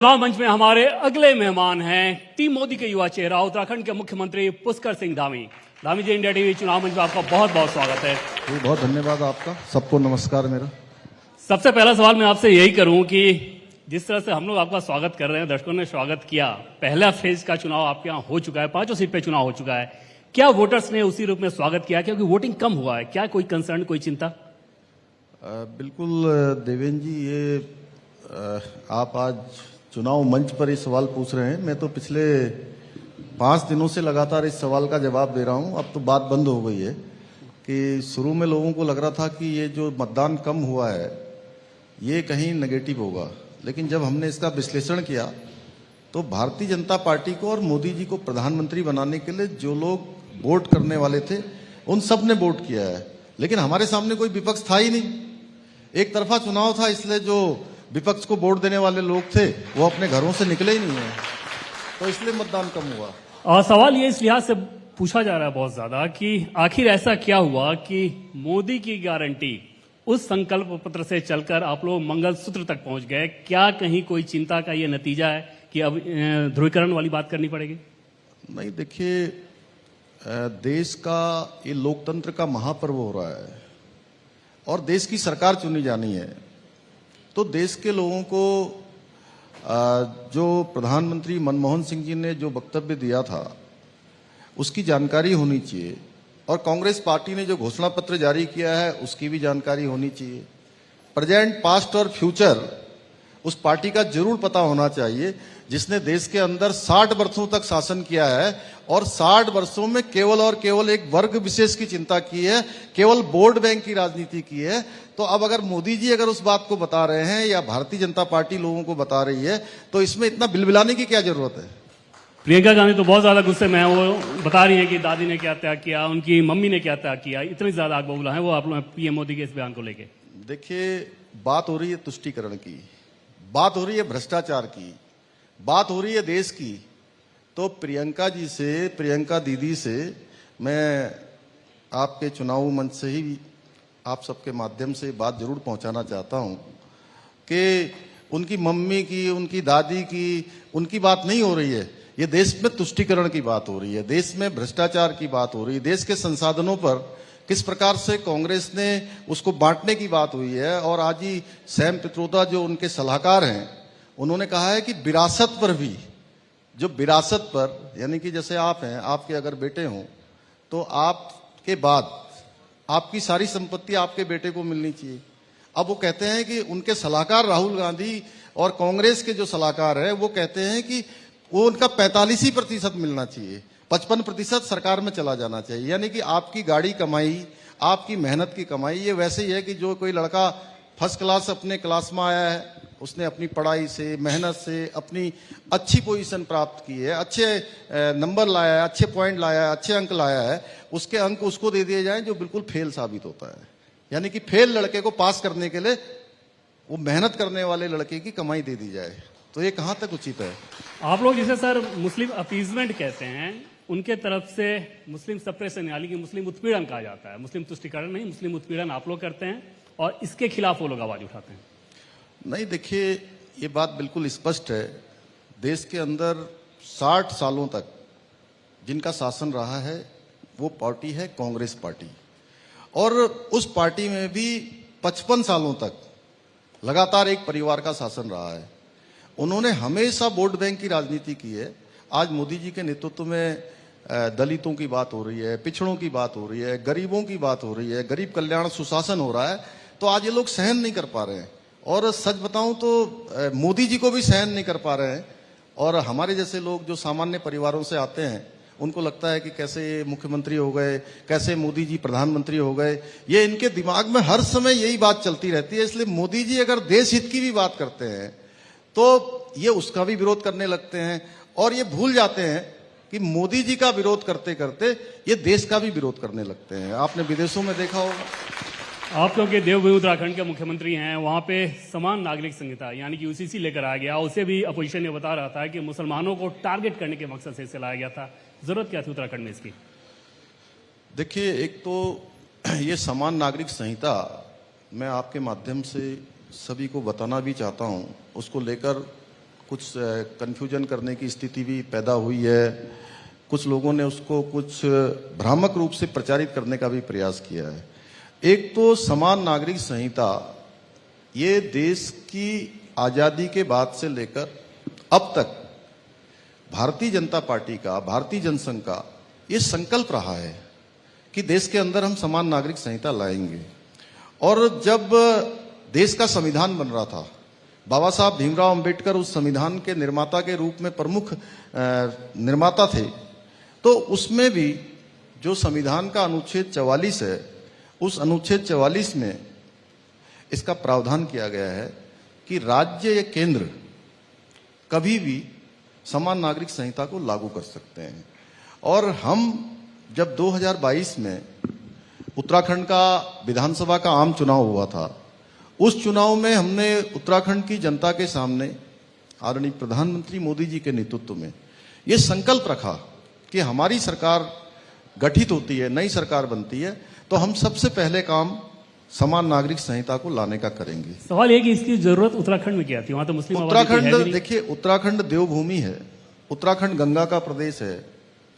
चुनाव मंच में हमारे अगले मेहमान हैं टीम मोदी के युवा चेहरा उत्तराखंड के मुख्यमंत्री पुष्कर सिंह धामी। धामी जी, इंडिया टीवी चुनाव मंच में आपका बहुत बहुत स्वागत है। जी, बहुत धन्यवाद आपका। सबको नमस्कार मेरा। सबसे पहला सवाल मैं आपसे यही करूं कि जिस तरह से हम लोग आपका स्वागत कर रहे हैं, दर्शकों ने स्वागत किया, पहला फेज का चुनाव आपके यहाँ हो चुका है, 5 सीट पे चुनाव हो चुका है, क्या वोटर्स ने उसी रूप में स्वागत किया? क्योंकि वोटिंग कम हुआ है, क्या कोई कंसर्न, कोई चिंता? बिल्कुल देवेंद्र जी, ये आप आज चुनाव मंच पर ये सवाल पूछ रहे हैं। मैं तो पिछले 5 दिनों से लगातार इस सवाल का जवाब दे रहा हूं। अब तो बात बंद हो गई है कि शुरू में लोगों को लग रहा था कि ये जो मतदान कम हुआ है ये कहीं नेगेटिव होगा, लेकिन जब हमने इसका विश्लेषण किया तो भारतीय जनता पार्टी को और मोदी जी को प्रधानमंत्री बनाने के लिए जो लोग वोट करने वाले थे उन सब ने वोट किया है। लेकिन हमारे सामने कोई विपक्ष था ही नहीं, एक तरफा चुनाव था, इसलिए जो विपक्ष को वोट देने वाले लोग थे वो अपने घरों से निकले ही नहीं है, तो इसलिए मतदान कम हुआ। और सवाल ये इस लिहाज से पूछा जा रहा है बहुत ज्यादा कि आखिर ऐसा क्या हुआ कि मोदी की गारंटी उस संकल्प पत्र से चलकर आप लोग मंगल सूत्र तक पहुंच गए? क्या कहीं कोई चिंता का ये नतीजा है कि अब ध्रुवीकरण वाली बात करनी पड़ेगी? नहीं, देखिए, देश का ये लोकतंत्र का महापर्व हो रहा है और देश की सरकार चुनी जानी है, तो देश के लोगों को जो प्रधानमंत्री मनमोहन सिंह जी ने जो वक्तव्य दिया था उसकी जानकारी होनी चाहिए, और कांग्रेस पार्टी ने जो घोषणा पत्र जारी किया है उसकी भी जानकारी होनी चाहिए। प्रेजेंट, पास्ट और फ्यूचर उस पार्टी का जरूर पता होना चाहिए जिसने देश के अंदर 60 वर्षों तक शासन किया है और 60 वर्षों में केवल और केवल एक वर्ग विशेष की चिंता की है, केवल वोट बैंक की राजनीति की है। तो अब अगर मोदी जी अगर उस बात को बता रहे हैं या भारतीय जनता पार्टी लोगों को बता रही है तो इसमें इतना बिलबिलाने की क्या जरूरत है? प्रियंका गांधी तो बहुत ज्यादा गुस्से में है, वो बता रही है कि दादी ने क्या त्याग किया, उनकी मम्मी ने क्या त्याग किया, इतनी ज्यादा आग बबूला है वो आप लोग पीएम मोदी के इस बयान को लेके। देखिए, बात हो रही है तुष्टीकरण की, बात हो रही है भ्रष्टाचार की, बात हो रही है देश की। तो प्रियंका जी से, प्रियंका दीदी से मैं आपके चुनाव मंच से ही आप सबके माध्यम से बात जरूर पहुंचाना चाहता हूं कि उनकी मम्मी की, उनकी दादी की, उनकी बात नहीं हो रही है। ये देश में तुष्टीकरण की बात हो रही है, देश में भ्रष्टाचार की बात हो रही है, देश के संसाधनों पर किस प्रकार से कांग्रेस ने उसको बांटने की बात हुई है। और आज ही सैम पित्रोदा जो उनके सलाहकार हैं उन्होंने कहा है कि विरासत पर भी, जो विरासत पर यानी कि जैसे आप हैं, आपके अगर बेटे हों तो आपके बाद आपकी सारी संपत्ति आपके बेटे को मिलनी चाहिए। अब वो कहते हैं कि उनके सलाहकार राहुल गांधी और कांग्रेस के जो सलाहकार है वो कहते हैं कि वो उनका 45% मिलना चाहिए, 55% सरकार में चला जाना चाहिए। यानी कि आपकी गाड़ी कमाई, आपकी मेहनत की कमाई, ये वैसे ही है कि जो कोई लड़का फर्स्ट क्लास अपने क्लास में आया है, उसने अपनी पढ़ाई से, मेहनत से अपनी अच्छी पोजीशन प्राप्त की है, अच्छे नंबर लाया है, अच्छे पॉइंट लाया है, अच्छे अंक लाया है, उसके अंक उसको दे दिए जाएं जो बिल्कुल फेल साबित होता है। यानी कि फेल लड़के को पास करने के लिए वो मेहनत करने वाले लड़के की कमाई दे दी जाए, तो ये कहां तक उचित है? आप लोग जिसे सर मुस्लिम अपीजमेंट कहते हैं, उनके तरफ से मुस्लिम सप्रेशन यानी कि मुस्लिम उत्पीड़न कहा जाता है, मुस्लिम तुष्टीकरण नहीं, मुस्लिम उत्पीड़न आप लोग करते हैं और इसके खिलाफ वो लोग आवाज उठाते हैं। नहीं, देखिए, ये बात बिल्कुल स्पष्ट है। देश के अंदर 60 सालों तक जिनका शासन रहा है वो पार्टी है कांग्रेस पार्टी, और उस पार्टी में भी 55 सालों तक लगातार एक परिवार का शासन रहा है। उन्होंने हमेशा वोट बैंक की राजनीति की है। आज मोदी जी के नेतृत्व में दलितों की बात हो रही है, पिछड़ों की बात हो रही है, गरीबों की बात हो रही है, गरीब कल्याण सुशासन हो रहा है, तो आज ये लोग सहन नहीं कर पा रहे हैं। और सच बताऊं तो मोदी जी को भी सहन नहीं कर पा रहे हैं। और हमारे जैसे लोग जो सामान्य परिवारों से आते हैं उनको लगता है कि कैसे ये मुख्यमंत्री हो गए, कैसे मोदी जी प्रधानमंत्री हो गए, ये इनके दिमाग में हर समय यही बात चलती रहती है। इसलिए मोदी जी अगर देश हित की भी बात करते हैं तो ये उसका भी विरोध करने लगते हैं, और ये भूल जाते हैं कि मोदी जी का विरोध करते करते ये देश का भी विरोध करने लगते हैं। आपने विदेशों में देखा होगा। आप लोग के देवभूमि उत्तराखंड के मुख्यमंत्री हैं, वहां पे समान नागरिक संहिता यानी कि यूसीसी लेकर आ गया, उसे भी अपोजिशन ने बता रहा था कि मुसलमानों को टारगेट करने के मकसद से इसे लाया गया था। जरूरत क्या थी उत्तराखंड में इसकी? देखिए, एक तो ये समान नागरिक संहिता मैं आपके माध्यम से सभी को बताना भी चाहता हूं, उसको लेकर कुछ कंफ्यूजन करने की स्थिति भी पैदा हुई है। कुछ लोगों ने उसको कुछ भ्रामक रूप से प्रचारित करने का भी प्रयास किया है। एक तो समान नागरिक संहिता, ये देश की आजादी के बाद से लेकर अब तक भारतीय जनता पार्टी का, भारतीय जनसंघ का ये संकल्प रहा है कि देश के अंदर हम समान नागरिक संहिता लाएंगे। और जब देश का संविधान बन रहा था, बाबा साहब भीमराव अंबेडकर उस संविधान के निर्माता के रूप में प्रमुख निर्माता थे, तो उसमें भी जो संविधान का अनुच्छेद 44 है, उस अनुच्छेद 44 में इसका प्रावधान किया गया है कि राज्य या केंद्र कभी भी समान नागरिक संहिता को लागू कर सकते हैं। और हम जब 2022 में उत्तराखंड का विधानसभा का आम चुनाव हुआ था, उस चुनाव में हमने उत्तराखंड की जनता के सामने आदरणीय प्रधानमंत्री मोदी जी के नेतृत्व में ये संकल्प रखा कि हमारी सरकार गठित होती है, नई सरकार बनती है, तो हम सबसे पहले काम समान नागरिक संहिता को लाने का करेंगे। सवाल ये कि इसकी जरूरत उत्तराखंड में क्या थी? वहां तो मुस्लिम आबादी है भी उत्तराखंड, नहीं। देखिए, उत्तराखंड देवभूमि है, उत्तराखंड गंगा का प्रदेश है,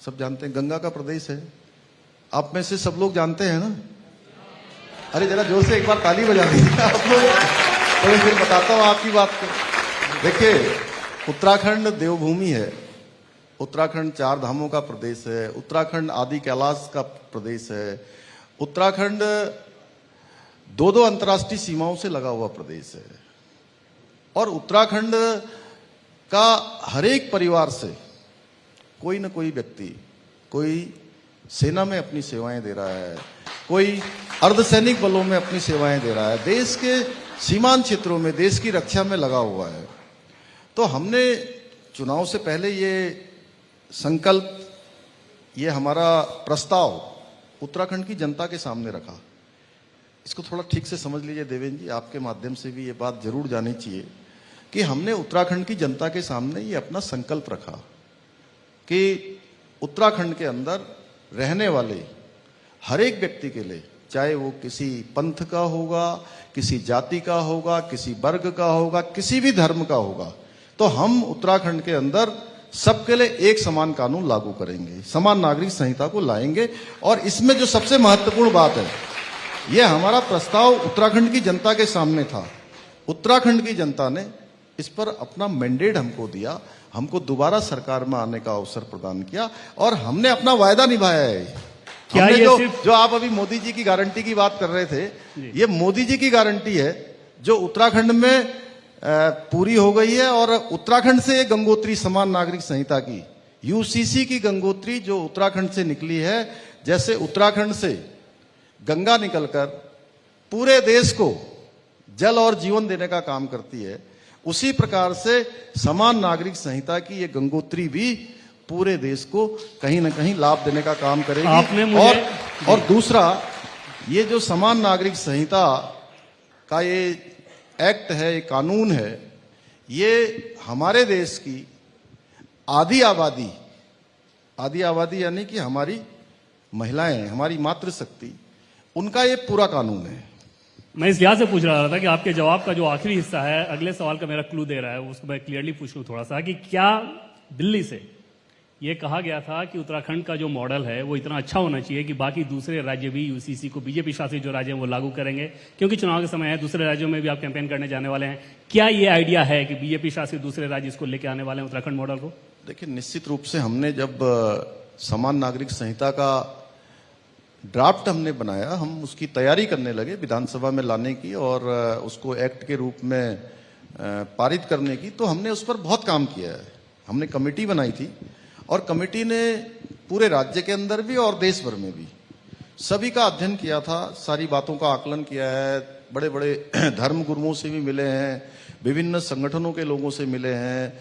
सब जानते हैं, गंगा का प्रदेश है। आप में से सब लोग जानते हैं ना? अरे जरा जोर से एक बार ताली बजा दीजिए आप लोग, तो मैं फिर बताता हूं आपकी बात को। देखिए, उत्तराखंड देवभूमि है, उत्तराखंड चार धामों का प्रदेश है, उत्तराखंड आदि कैलाश का प्रदेश है, उत्तराखंड दो अंतर्राष्ट्रीय सीमाओं से लगा हुआ प्रदेश है। और उत्तराखंड का हर एक परिवार से कोई न कोई व्यक्ति, कोई सेना में अपनी सेवाएं दे रहा है, कोई अर्धसैनिक बलों में अपनी सेवाएं दे रहा है, देश के सीमांत क्षेत्रों में देश की रक्षा में लगा हुआ है। तो हमने चुनाव से पहले ये संकल्प, ये हमारा प्रस्ताव उत्तराखंड की जनता के सामने रखा। इसको थोड़ा ठीक से समझ लीजिए देवेंद्र जी, आपके माध्यम से भी ये बात जरूर जानी चाहिए कि हमने उत्तराखंड की जनता के सामने ये अपना संकल्प रखा कि उत्तराखंड के अंदर रहने वाले हर एक व्यक्ति के लिए, चाहे वो किसी पंथ का होगा, किसी जाति का होगा, किसी वर्ग का होगा, किसी भी धर्म का होगा, तो हम उत्तराखंड के अंदर सबके लिए एक समान कानून लागू करेंगे, समान नागरिक संहिता को लाएंगे। और इसमें जो सबसे महत्वपूर्ण बात है, यह हमारा प्रस्ताव उत्तराखंड की जनता के सामने था। उत्तराखंड की जनता ने इस पर अपना मैंडेट हमको दिया, हमको दोबारा सरकार में आने का अवसर प्रदान किया और हमने अपना वायदा निभाया है। क्या हमने ये जो आप अभी मोदी जी की गारंटी की बात कर रहे थे, ये मोदी जी की गारंटी है जो उत्तराखंड में पूरी हो गई है। और उत्तराखंड से ये गंगोत्री समान नागरिक संहिता की, यूसीसी की गंगोत्री जो उत्तराखंड से निकली है, जैसे उत्तराखंड से गंगा निकलकर पूरे देश को जल और जीवन देने का काम करती है, उसी प्रकार से समान नागरिक संहिता की ये गंगोत्री भी पूरे देश को कहीं ना कहीं लाभ देने का काम करेगी। आपने मुझे और दूसरा, ये जो समान नागरिक संहिता का ये एक्ट है, ये कानून है, ये हमारे देश की आधी आबादी यानी कि हमारी महिलाएं, हमारी मातृशक्ति, उनका ये पूरा कानून है। मैं इस लिहाज से पूछ रहा था कि आपके जवाब का जो आखिरी हिस्सा है, अगले सवाल का मेरा क्लू दे रहा है, उसको मैं क्लियरली पूछ लूं थोड़ा सा, कि क्या दिल्ली से ये कहा गया था कि उत्तराखंड का जो मॉडल है वो इतना अच्छा होना चाहिए कि बाकी दूसरे राज्य भी यूसीसी को, बीजेपी शासित जो राज्य हैं वो लागू करेंगे, क्योंकि चुनाव के समय है, दूसरे राज्यों में भी आप कैंपेन करने जाने वाले हैं। क्या ये आइडिया है कि बीजेपी शासित दूसरे राज्य इसको लेके आने वाले हैं उत्तराखंड मॉडल को? देखिए, निश्चित रूप से हमने जब समान नागरिक संहिता का ड्राफ्ट हमने बनाया, हम उसकी तैयारी करने लगे विधानसभा में लाने की और उसको एक्ट के रूप में पारित करने की, तो हमने उस पर बहुत काम किया है। हमने कमेटी बनाई थी और कमेटी ने पूरे राज्य के अंदर भी और देश भर में भी सभी का अध्ययन किया था, सारी बातों का आकलन किया है, बड़े बड़े धर्म गुरुओं से भी मिले हैं, विभिन्न संगठनों के लोगों से मिले हैं,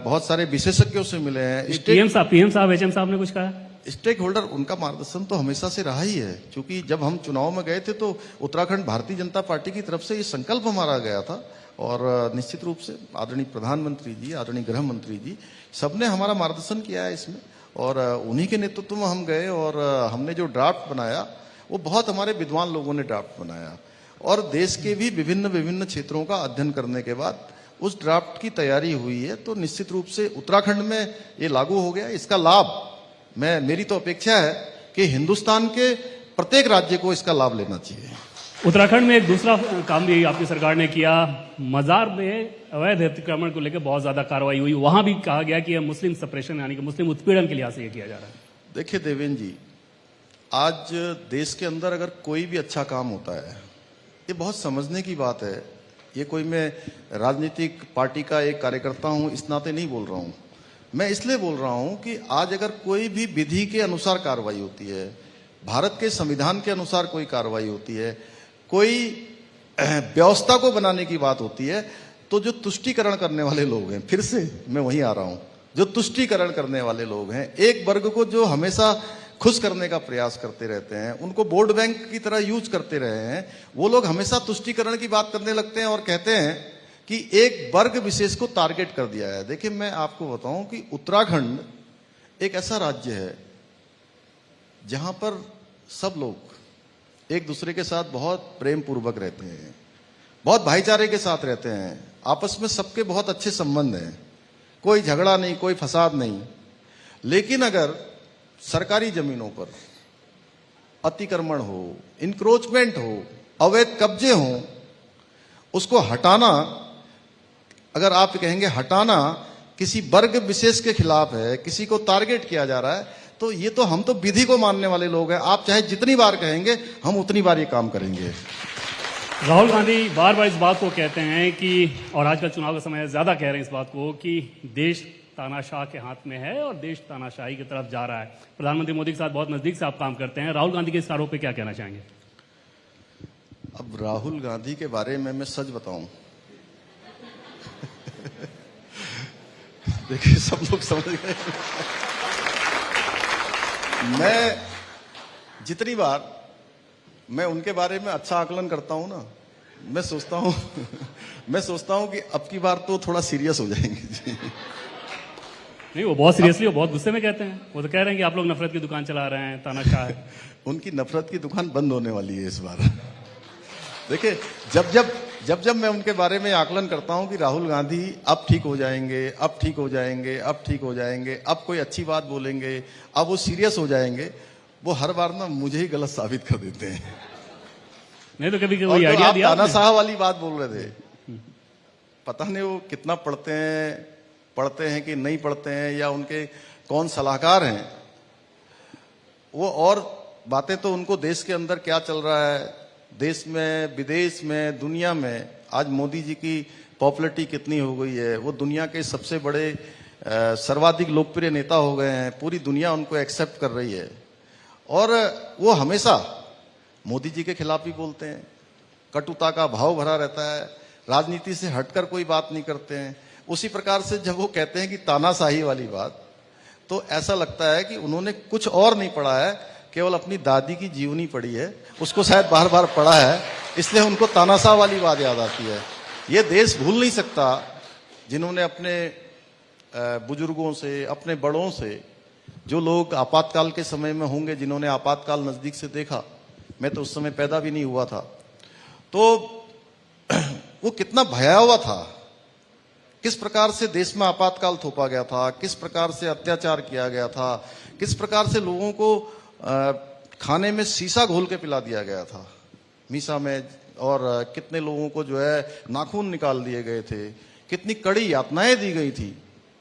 बहुत सारे विशेषज्ञों से मिले हैं। पीएम साहब, एचएम साहब ने कुछ कहा? स्टेक होल्डर, उनका मार्गदर्शन तो हमेशा से रहा ही है, क्योंकि जब हम चुनाव में गए थे तो उत्तराखंड भारतीय जनता पार्टी की तरफ से ये संकल्प हमारा गया था। और निश्चित रूप से आदरणीय प्रधानमंत्री जी, आदरणीय गृह मंत्री जी, सबने हमारा मार्गदर्शन किया है इसमें, और उन्हीं के नेतृत्व में हम गए और हमने जो ड्राफ्ट बनाया वो बहुत हमारे विद्वान लोगों ने ड्राफ्ट बनाया और देश के भी विभिन्न विभिन्न क्षेत्रों का अध्ययन करने के बाद उस ड्राफ्ट की तैयारी हुई है, तो निश्चित रूप से उत्तराखंड में ये लागू हो गया। इसका लाभ मेरी तो अपेक्षा है कि हिंदुस्तान के प्रत्येक राज्य को इसका लाभ लेना चाहिए। उत्तराखंड में एक दूसरा काम भी आपकी सरकार ने किया, मजार में अवैध अतिक्रमण को लेकर बहुत ज्यादा कार्रवाई हुई, वहां भी कहा गया कि यह मुस्लिम सप्रेशन यानी कि मुस्लिम उत्पीड़न के लिहाज से यह किया जा रहा है। देखिए देवेंद्र जी, आज देश के अंदर अगर कोई भी अच्छा काम होता है, ये बहुत समझने की बात है। ये कोई मैं राजनीतिक पार्टी का एक कार्यकर्ता हूं इस नाते नहीं बोल रहा हूं, मैं इसलिए बोल रहा हूं कि आज अगर कोई भी विधि के अनुसार कार्रवाई होती है, भारत के संविधान के अनुसार कोई कार्रवाई होती है, कोई व्यवस्था को बनाने की बात होती है, तो जो तुष्टीकरण करने वाले लोग हैं, फिर से मैं वहीं आ रहा हूं, जो तुष्टीकरण करने वाले लोग हैं, एक वर्ग को जो हमेशा खुश करने का प्रयास करते रहते हैं, उनको वोट बैंक की तरह यूज करते रहे हैं, वो लोग हमेशा तुष्टीकरण की बात करने लगते हैं और कहते हैं कि एक वर्ग विशेष को टारगेट कर दिया है। देखिए मैं आपको बताऊं कि उत्तराखंड एक ऐसा राज्य है जहां पर सब लोग एक दूसरे के साथ बहुत प्रेम पूर्वक रहते हैं, बहुत भाईचारे के साथ रहते हैं, आपस में सबके बहुत अच्छे संबंध हैं, कोई झगड़ा नहीं, कोई फसाद नहीं। लेकिन अगर सरकारी जमीनों पर अतिक्रमण हो, इंक्रोचमेंट हो, अवैध कब्जे हो, उसको हटाना, अगर आप कहेंगे हटाना किसी वर्ग विशेष के खिलाफ है, किसी को टारगेट किया जा रहा है, तो ये तो हम तो विधि को मानने वाले लोग हैं। आप चाहे जितनी बार कहेंगे हम उतनी बार ये काम करेंगे। राहुल गांधी बार बार इस बात को कहते हैं कि, और आजकल चुनाव का समय ज्यादा कह रहे हैं इस बात को, कि देश तानाशाह के हाथ में है और देश तानाशाही की तरफ जा रहा है। प्रधानमंत्री मोदी के साथ बहुत नजदीक से आप काम करते हैं, राहुल गांधी के इस आरोप पे क्या कहना चाहेंगे? अब राहुल गांधी के बारे में मैं सच बताऊं देखिए सब लोग समझ गए मैं जितनी बार मैं उनके बारे में अच्छा आकलन करता हूं ना, मैं सोचता हूं कि अब की बार तो थोड़ा सीरियस हो जाएंगे। नहीं, वो बहुत सीरियसली, वो बहुत गुस्से में कहते हैं, वो तो कह रहे हैं कि आप लोग नफरत की दुकान चला रहे हैं, तानाशाह है। उनकी नफरत की दुकान बंद होने वाली है इस बार। देखिए जब मैं उनके बारे में आकलन करता हूं कि राहुल गांधी अब ठीक हो जाएंगे, अब ठीक हो जाएंगे, अब ठीक हो जाएंगे, अब कोई अच्छी बात बोलेंगे, अब वो सीरियस हो जाएंगे, वो हर बार ना मुझे ही गलत साबित कर देते हैं। नहीं तो कभी और कोई आइडिया दिया आपने? तानाशाह वाली बात बोल रहे थे, पता नहीं वो कितना पढ़ते हैं कि नहीं पढ़ते हैं, या उनके कौन सलाहकार हैं, वो और बातें तो उनको देश के अंदर क्या चल रहा है, देश में, विदेश में, दुनिया में, आज मोदी जी की पॉपुलैरिटी कितनी हो गई है, वो दुनिया के सबसे बड़े सर्वाधिक लोकप्रिय नेता हो गए हैं, पूरी दुनिया उनको एक्सेप्ट कर रही है। और वो हमेशा मोदी जी के खिलाफ भी बोलते हैं, कटुता का भाव भरा रहता है, राजनीति से हटकर कोई बात नहीं करते हैं। उसी प्रकार से जब वो कहते हैं कि तानाशाही वाली बात, तो ऐसा लगता है कि उन्होंने कुछ और नहीं पढ़ा है, केवल अपनी दादी की जीवनी पढ़ी है, उसको शायद बार बार पढ़ा है, इसलिए उनको तानाशाह वाली बात याद आती है। ये देश भूल नहीं सकता जिन्होंने अपने बुजुर्गों से, अपने बड़ों से, जो लोग आपातकाल के समय में होंगे, जिन्होंने आपातकाल नजदीक से देखा, मैं तो उस समय पैदा भी नहीं हुआ था, तो वो कितना भयावह था, किस प्रकार से देश में आपातकाल थोपा गया था, किस प्रकार से अत्याचार किया गया था, किस प्रकार से लोगों को खाने में शीशा घोल के पिला दिया गया था मीसा में, और कितने लोगों को जो है नाखून निकाल दिए गए थे, कितनी कड़ी यातनाएं दी गई थी,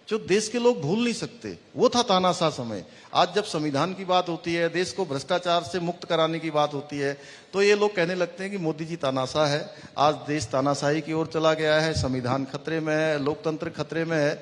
जो देश के लोग भूल नहीं सकते। वो था तानाशाह समय। आज जब संविधान की बात होती है, देश को भ्रष्टाचार से मुक्त कराने की बात होती है, तो ये लोग कहने लगते हैं कि मोदी जी तानाशाह है। आज देश तानाशाही की ओर चला गया है, संविधान खतरे में है, लोकतंत्र खतरे में है,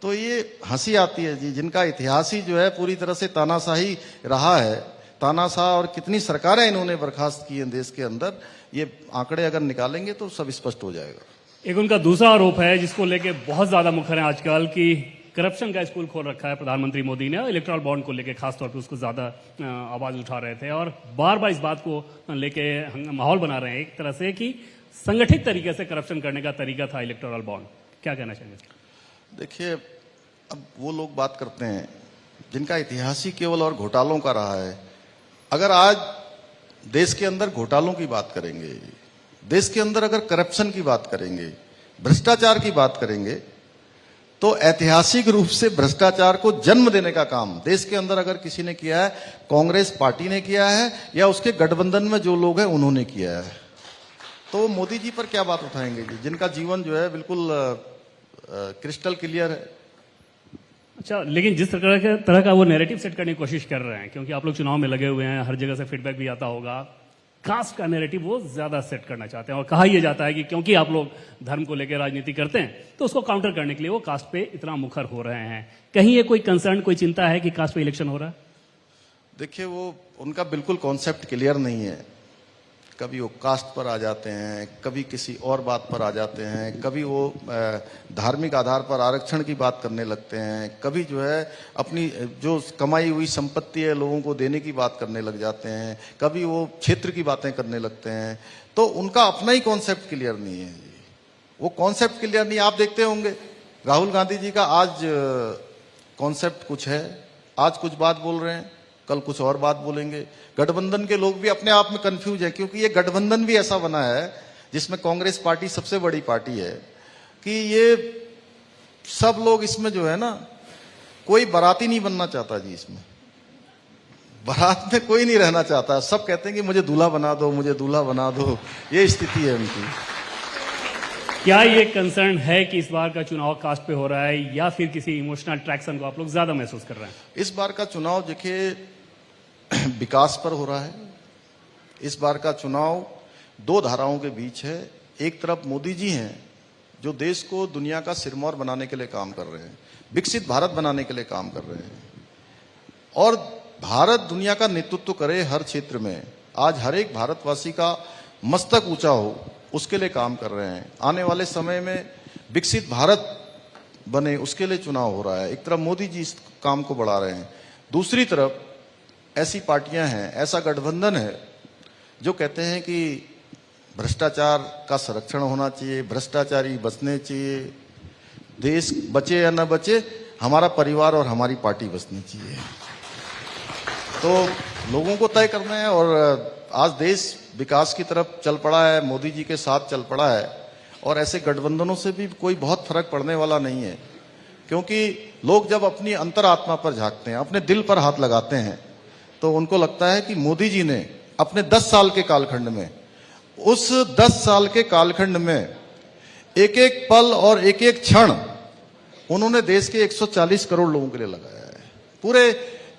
तो ये हंसी आती है जी, जिनका इतिहास ही जो है पूरी तरह से तानाशाही रहा है। तानाशाह और कितनी सरकारें इन्होंने बर्खास्त की हैं देश के अंदर, ये आंकड़े अगर निकालेंगे तो सब स्पष्ट हो जाएगा। एक उनका दूसरा आरोप है जिसको लेके बहुत ज्यादा मुखर है आजकल, कि करप्शन का स्कूल खोल रखा है प्रधानमंत्री मोदी ने, इलेक्टोरल बॉन्ड को लेके खासतौर पे उसको ज्यादा आवाज उठा रहे थे, और बार बार इस बात को लेके माहौल बना रहे हैं एक तरह से कि संगठित तरीके से करप्शन करने का तरीका था इलेक्टोरल बॉन्ड। क्या कहना चाहेंगे? देखिए, अब वो लोग बात करते हैं जिनका इतिहास ही केवल और घोटालों का रहा है। अगर आज देश के अंदर घोटालों की बात करेंगे, देश के अंदर अगर करप्शन की बात करेंगे, भ्रष्टाचार की बात करेंगे तो ऐतिहासिक रूप से भ्रष्टाचार को जन्म देने का काम देश के अंदर अगर किसी ने किया है, कांग्रेस पार्टी ने किया है या उसके गठबंधन में जो लोग हैं उन्होंने किया है। तो मोदी जी पर क्या बात उठाएंगे जी, जिनका जीवन जो है बिल्कुल क्रिस्टल क्लियर है। अच्छा, लेकिन जिस तरह का वो नैरेटिव सेट करने की कोशिश कर रहे हैं, क्योंकि आप लोग चुनाव में लगे हुए हैं, हर जगह से फीडबैक भी आता होगा, कास्ट का नैरेटिव वो ज्यादा सेट करना चाहते हैं और कहा यह जाता है कि क्योंकि आप लोग धर्म को लेकर राजनीति करते हैं तो उसको काउंटर करने के लिए वो कास्ट पे इतना मुखर हो रहे हैं। कहीं ये कोई कंसर्न, कोई चिंता है कि कास्ट पे इलेक्शन हो रहा है? देखिए, वो उनका बिल्कुल कॉन्सेप्ट क्लियर नहीं है। कभी वो कास्ट पर आ जाते हैं, कभी किसी और बात पर आ जाते हैं, कभी वो धार्मिक आधार पर आरक्षण की बात करने लगते हैं, कभी जो है अपनी जो कमाई हुई संपत्ति है लोगों को देने की बात करने लग जाते हैं, कभी वो क्षेत्र की बातें करने लगते हैं। तो उनका अपना ही कॉन्सेप्ट क्लियर नहीं है। वो कॉन्सेप्ट क्लियर नहीं, आप देखते होंगे राहुल गांधी जी का आज कॉन्सेप्ट कुछ है, आज कुछ बात बोल रहे हैं, कल कुछ और बात बोलेंगे। गठबंधन के लोग भी अपने आप में कंफ्यूज है, क्योंकि ये गठबंधन भी ऐसा बना है जिसमें कांग्रेस पार्टी सबसे बड़ी पार्टी है कि ये सब लोग इसमें जो है ना, कोई बाराती नहीं बनना चाहता जी। इसमें बारात में कोई नहीं रहना चाहता, सब कहते हैं कि मुझे दूल्हा बना दो, मुझे दूल्हा बना दो। ये स्थिति है उनकी। क्या ये कंसर्न है कि इस बार का चुनाव कास्ट पे हो रहा है या फिर किसी इमोशनल अट्रैक्शन को आप लोग ज्यादा महसूस कर रहे हैं? इस बार का चुनाव देखिए विकास पर हो रहा है। इस बार का चुनाव दो धाराओं के बीच है। एक तरफ मोदी जी हैं जो देश को दुनिया का सिरमौर बनाने के लिए काम कर रहे हैं, विकसित भारत बनाने के लिए काम कर रहे हैं और भारत दुनिया का नेतृत्व करे हर क्षेत्र में। आज हर एक भारतवासी का मस्तक ऊंचा हो, उसके लिए काम कर रहे हैं। आने वाले समय में विकसित भारत बने, उसके लिए चुनाव हो रहा है। एक तरफ मोदी जी इस काम को बढ़ा रहे हैं, दूसरी तरफ ऐसी पार्टियां हैं, ऐसा गठबंधन है जो कहते हैं कि भ्रष्टाचार का संरक्षण होना चाहिए, भ्रष्टाचारी बचने चाहिए, देश बचे या न बचे, हमारा परिवार और हमारी पार्टी बचनी चाहिए। तो लोगों को तय करना है और आज देश विकास की तरफ चल पड़ा है, मोदी जी के साथ चल पड़ा है और ऐसे गठबंधनों से भी कोई बहुत फर्क पड़ने वाला नहीं है, क्योंकि लोग जब अपनी अंतरात्मा पर झांकते हैं, अपने दिल पर हाथ लगाते हैं, तो उनको लगता है कि मोदी जी ने अपने 10 साल के कालखंड में, उस 10 साल के कालखंड में एक एक पल और एक एक क्षण उन्होंने देश के 140 करोड़ लोगों के लिए लगाया है। पूरे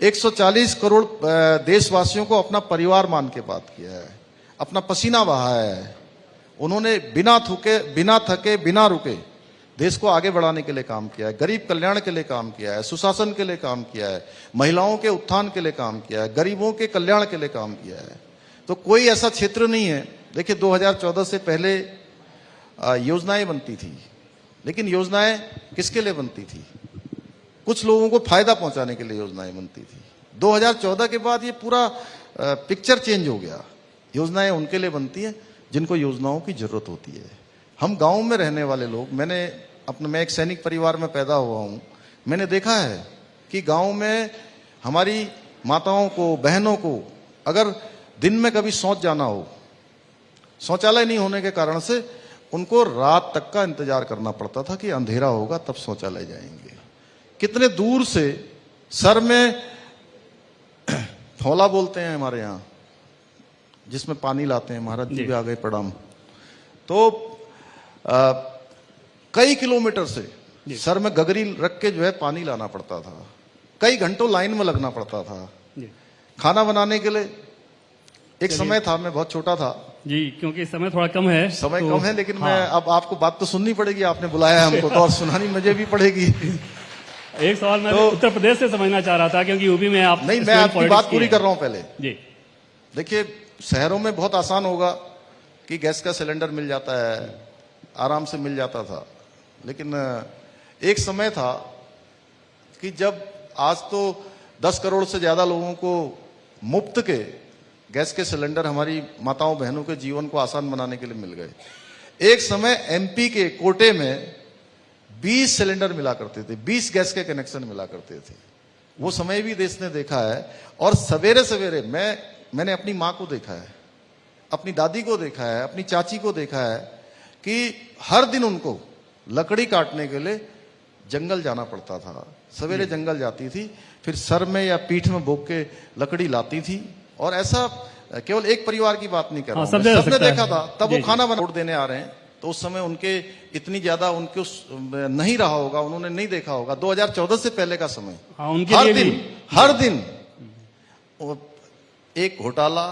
140 करोड़ देशवासियों को अपना परिवार मान के बात किया है, अपना पसीना बहाया है। उन्होंने बिना थके, बिना रुके देश को आगे बढ़ाने के लिए काम किया है, गरीब कल्याण के लिए काम किया है, सुशासन के लिए काम किया है, महिलाओं के उत्थान के लिए काम किया है, गरीबों के कल्याण के लिए काम किया है। तो कोई ऐसा क्षेत्र नहीं है। देखिए 2014 से पहले योजनाएं बनती थी, लेकिन योजनाएं किसके लिए बनती थी? कुछ लोगों को फायदा पहुंचाने के लिए योजनाएं बनती थी। 2014 के बाद ये पूरा पिक्चर चेंज हो गया। योजनाएं उनके लिए बनती हैं जिनको योजनाओं की जरूरत होती है। हम गांव में रहने वाले लोग, मैं एक सैनिक परिवार में पैदा हुआ हूं, मैंने देखा है कि गांव में हमारी माताओं को, बहनों को अगर दिन में कभी शौच जाना हो, शौचालय नहीं होने के कारण से उनको रात तक का इंतजार करना पड़ता था कि अंधेरा होगा तब शौचालय जाएंगे। कितने दूर से सर में थौला बोलते हैं हमारे यहाँ, जिसमें पानी लाते हैं, महाराज जी भी आ गए प्रणाम। तो कई किलोमीटर से सर में गगरी रख के जो है पानी लाना पड़ता था, कई घंटों लाइन में लगना पड़ता था। खाना बनाने के लिए एक समय था, मैं बहुत छोटा था जी, क्योंकि समय थोड़ा कम है, कम है, लेकिन हाँ। मैं अब आपको बात तो सुननी पड़ेगी, आपने बुलाया है हमको तो, और सुनानी मुझे भी पड़ेगी। एक सवाल मैं तो, उत्तर प्रदेश से समझना चाह रहा था, क्योंकि यूपी में आप नहीं, मैं आपकी बात पूरी कर रहा हूं पहले जी। देखिए, शहरों में बहुत आसान होगा कि गैस का सिलेंडर मिल जाता है, आराम से मिल जाता था, लेकिन एक समय था कि जब, आज तो 10 करोड़ से ज्यादा लोगों को मुफ्त के गैस के सिलेंडर हमारी माताओं बहनों के जीवन को आसान बनाने के लिए मिल गए। एक समय एमपी के कोटे में 20 सिलेंडर मिला करते थे, 20 गैस के कनेक्शन मिला करते थे। वो समय भी देश ने देखा है। और सवेरे सवेरे मैंने अपनी माँ को देखा है, अपनी दादी को देखा है, अपनी चाची को देखा है कि हर दिन उनको लकड़ी काटने के लिए जंगल जाना पड़ता था। सवेरे जंगल जाती थी, फिर सर में या पीठ में बोक के लकड़ी लाती थी। और ऐसा केवल एक परिवार की बात नहीं कर रहा हूं, सबने सबने देखा था। तब जी, वो खाना बना वोट देने आ रहे हैं, तो उस समय उनके इतनी ज्यादा उनके नहीं रहा होगा, उन्होंने नहीं देखा होगा। 2014 से पहले का समय, हाँ, उनके लिए भी हर दिन एक घोटाला,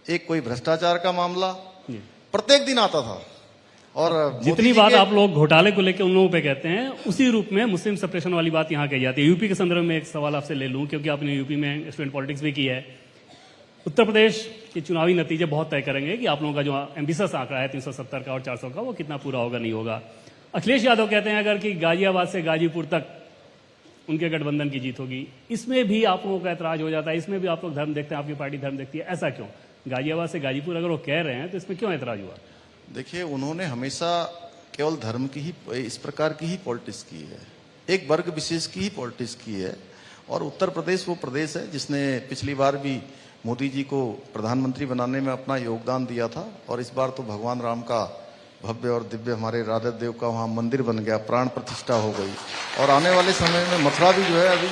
एक कोई भ्रष्टाचार का मामला जी। प्रत्येक दिन आता था। और मोदी जितनी जी बात के- आप लोग घोटाले को लेकर उन लोगों पे कहते हैं, उसी रूप में मुस्लिम सप्रेशन वाली बात यहाँ कही जाती है। यूपी के संदर्भ में एक सवाल आपसे ले लूं, क्योंकि आपने यूपी में स्टूडेंट पॉलिटिक्स भी की है। उत्तर प्रदेश के चुनावी नतीजे बहुत तय करेंगे कि आप लोगों का जो एम्बिशियस आंकड़ा है 370 का और 400 का, वो कितना पूरा होगा, नहीं होगा। अखिलेश यादव कहते हैं अगर कि गाजियाबाद से गाजीपुर तक उनके गठबंधन की जीत होगी। इसमें भी आप लोगों का ऐतराज हो जाता है, इसमें भी आप लोग धर्म देखते हैं, आपकी पार्टी धर्म देखती है, ऐसा क्यों? गाजियाबाद से गाजीपुर अगर वो कह रहे हैं तो इसमें क्यों ऐतराज हुआ? देखिए, उन्होंने हमेशा केवल धर्म की ही, इस प्रकार की ही पॉलिटिक्स की है, एक वर्ग विशेष की ही पॉलिटिक्स की है। और उत्तर प्रदेश वो प्रदेश है जिसने पिछली बार भी मोदी जी को प्रधानमंत्री बनाने में अपना योगदान दिया था। और इस बार तो भगवान राम का भव्य और दिव्य, हमारे राधा देव का वहाँ मंदिर बन गया, प्राण प्रतिष्ठा हो गई। और आने वाले समय में मथुरा भी जो है अभी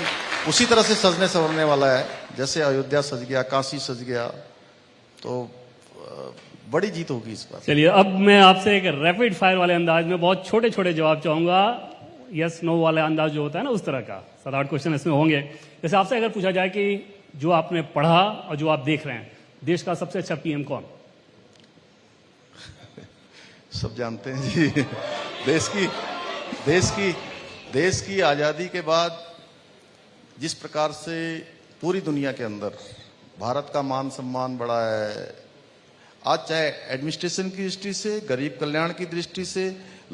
उसी तरह से सजने संवरने वाला है, जैसे अयोध्या सज गया, काशी सज गया। तो बड़ी जीत होगी इस बार। चलिए, अब मैं आपसे एक रैपिड फायर वाले अंदाज में बहुत छोटे छोटे जवाब चाहूंगा, यस नो वाला अंदाज जो होता है ना, उस तरह का 7-8 क्वेश्चन इसमें होंगे। जैसे आपसे अगर पूछा जाए कि जो आपने पढ़ा और जो आप देख रहे हैं, देश का सबसे अच्छा पीएम कौन? सब जानते हैं जी। देश की आजादी के बाद जिस प्रकार से पूरी दुनिया के अंदर भारत का मान सम्मान बढ़ा है, आज चाहे एडमिनिस्ट्रेशन की दृष्टि से, गरीब कल्याण की दृष्टि से,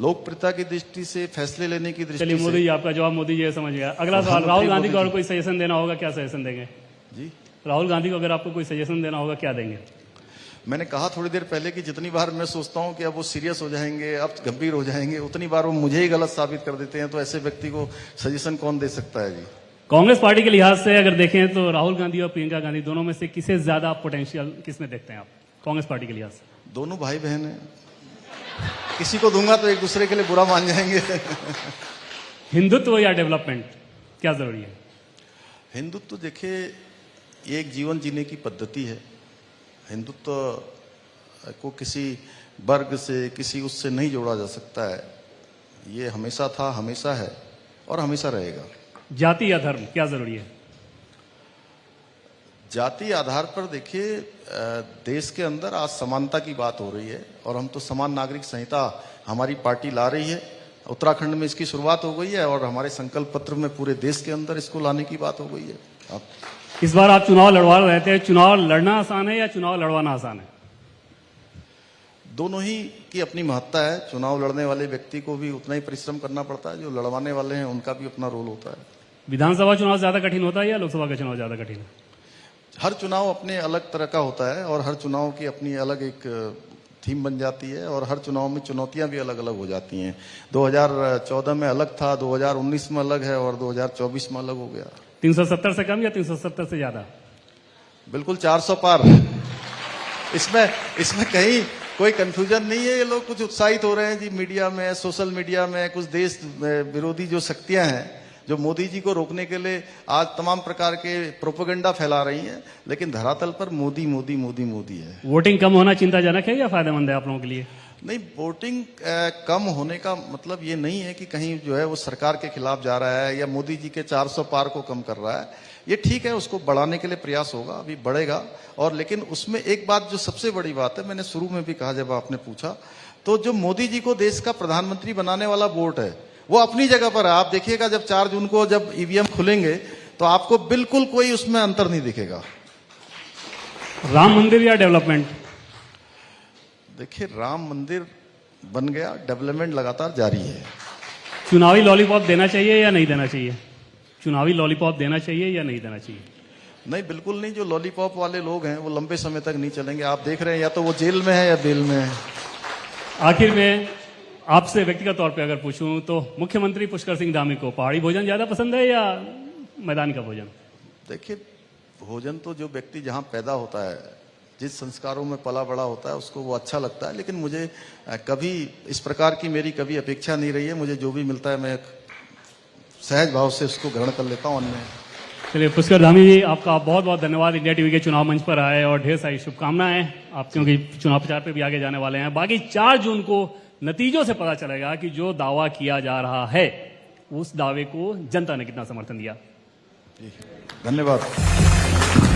लोकप्रियता की दृष्टि से, फैसले लेने की दृष्टि चलिए, से। मोदी जी, आपका जवाब मोदी जी समझ गया। अगला सवाल, राहुल गांधी को अगर कोई सजेशन देना होगा, क्या सजेशन देंगे? जी, राहुल गांधी को अगर आपको कोई सजेशन देना होगा, क्या देंगे? मैंने कहा थोड़ी देर पहले कि जितनी बार मैं सोचता हूं कि अब वो सीरियस हो जाएंगे, अब गंभीर हो जाएंगे, उतनी बार वो मुझे ही गलत साबित कर देते हैं। तो ऐसे व्यक्ति को सजेशन कौन दे सकता है जी? कांग्रेस पार्टी के लिहाज से अगर देखें तो राहुल गांधी और प्रियंका गांधी दोनों में से किसे ज्यादा पोटेंशियल किसमें देखते हैं आप कांग्रेस पार्टी के लिहाज से? दोनों भाई बहन हैं, किसी को दूंगा तो एक दूसरे के लिए बुरा मान जाएंगे। हिंदुत्व या डेवलपमेंट, क्या जरूरी है? हिंदुत्व देखिए, ये एक जीवन जीने की पद्धति है। हिंदुत्व को किसी वर्ग से, किसी उससे नहीं जोड़ा जा सकता है। ये हमेशा था, हमेशा है और हमेशा रहेगा। जाति या धर्म, क्या जरूरी है? जाति आधार पर देखिए, देश के अंदर आज समानता की बात हो रही है और हम तो समान नागरिक संहिता हमारी पार्टी ला रही है। उत्तराखंड में इसकी शुरुआत हो गई है और हमारे संकल्प पत्र में पूरे देश के अंदर इसको लाने की बात हो गई है। इस बार आप चुनाव लड़वा रहे थे, चुनाव लड़ना आसान है या चुनाव लड़वाना आसान है? दोनों ही की अपनी महत्ता है। चुनाव लड़ने वाले व्यक्ति को भी उतना ही परिश्रम करना पड़ता है, जो लड़वाने वाले हैं उनका भी अपना रोल होता है। विधानसभा चुनाव ज्यादा कठिन होता है या लोकसभा का चुनाव ज्यादा कठिन है? हर चुनाव अपने अलग तरह का होता है और हर चुनाव की अपनी अलग एक थीम बन जाती है और हर चुनाव में चुनौतियां भी अलग अलग हो जाती हैं। 2014 में अलग था, 2019 में अलग है और 2024 में अलग हो गया। 370 से कम या 370 से ज्यादा? बिल्कुल 400 पार। इसमें कहीं कोई कंफ्यूजन नहीं है। ये लोग कुछ उत्साहित हो रहे हैं जी, मीडिया में, सोशल मीडिया में कुछ देश विरोधी जो शक्तियां हैं जो मोदी जी को रोकने के लिए आज तमाम प्रकार के प्रोपेगेंडा फैला रही हैं, लेकिन धरातल पर मोदी मोदी मोदी मोदी है। वोटिंग कम होना चिंताजनक है या फायदेमंद है आप लोगों के लिए? नहीं, वोटिंग कम होने का मतलब ये नहीं है कि कहीं जो है वो सरकार के खिलाफ जा रहा है या मोदी जी के 400 पार को कम कर रहा है। ये ठीक है, उसको बढ़ाने के लिए प्रयास होगा, अभी बढ़ेगा। और लेकिन उसमें एक बात जो सबसे बड़ी बात है, मैंने शुरू में भी कहा जब आपने पूछा, तो जो मोदी जी को देश का प्रधानमंत्री बनाने वाला वोट है वो अपनी जगह पर है। आप देखिएगा जब 4 जून को जब ईवीएम खुलेंगे तो आपको बिल्कुल कोई उसमें अंतर नहीं दिखेगा। राम मंदिर या डेवलपमेंट? देखिए, राम मंदिर बन गया, डेवलपमेंट लगातार जारी है। चुनावी लॉलीपॉप देना चाहिए या नहीं देना चाहिए? चुनावी लॉलीपॉप देना चाहिए या नहीं देना चाहिए? नहीं, बिल्कुल नहीं। जो लॉलीपॉप वाले लोग हैं वो लंबे समय तक नहीं चलेंगे। आप देख रहे हैं, या तो वो जेल में है या बेल में है। आखिर में आपसे व्यक्तिगत तौर पे अगर पूछूं तो मुख्यमंत्री पुष्कर सिंह धामी को पहाड़ी भोजन ज्यादा पसंद है या मैदान का भोजन? देखिए, भोजन तो जो व्यक्ति जहां पैदा होता है जिस संस्कारों में पला बड़ा होता है उसको वो अच्छा लगता है। लेकिन मुझे कभी इस प्रकार की मेरी कभी अपेक्षा नहीं रही है। मुझे जो भी मिलता है मैं सहज भाव से उसको ग्रहण कर लेता हूँ। अन्य चलिए पुष्कर धामी जी, आपका बहुत बहुत धन्यवाद इंडिया टीवी के चुनाव मंच पर आए और ढेर सारी शुभकामनाएं आप, क्योंकि चुनाव प्रचार पे भी आगे जाने वाले हैं। बाकी 4 जून को नतीजों से पता चलेगा कि जो दावा किया जा रहा है उस दावे को जनता ने कितना समर्थन दिया। धन्यवाद।